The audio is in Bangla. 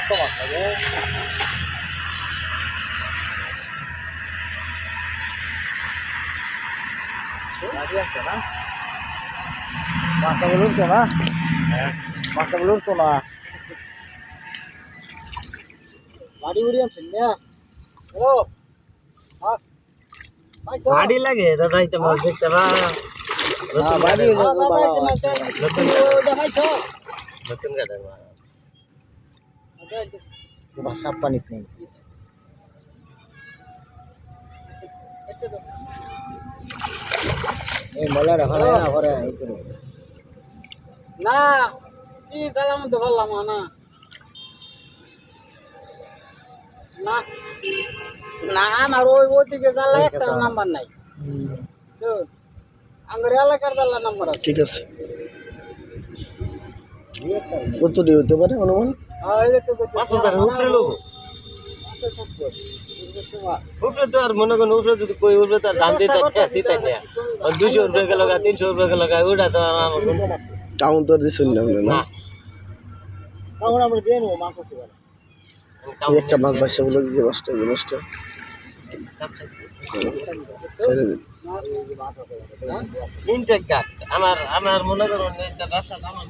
কত মাছ লাগে না মাছটা বলুন তো না মাছটা বলুন তো না বাড়ি উড়ি আনছেন না ও গাড়ি লাগে দাদা ইতে মাছ দেখতে বা বাড়ি নতুন গাড়ি সাপ পানি নেই মলা রাখা না ঘরে না কি তালাম তো বললাম না না না আমার ওইদিকে জ্বালা একটা নাম্বার নাই আঙ্গুর এলাকার জ্বালা নাম্বার আছে ঠিক আছে কত দিয়ে হতে পারে অনুমান 5000 উপরে লোক উপরে তো আর মনে করেন উপরে যদি কই উপরে তো দাম দিতে দিতে না 200 রুপয়ে গেল 300 রুপয়ে গেল ওটা তো আমার টাউন তো দিছেন না টাউন আমরা দিয়ে নেব মাছ আছে একটা মাছ বাসা বলে দিতে মাছটা এই মাছটা ছেড়ে দিন ইনটেক গাট আমার মনে করেন এই ব্যবসা আমার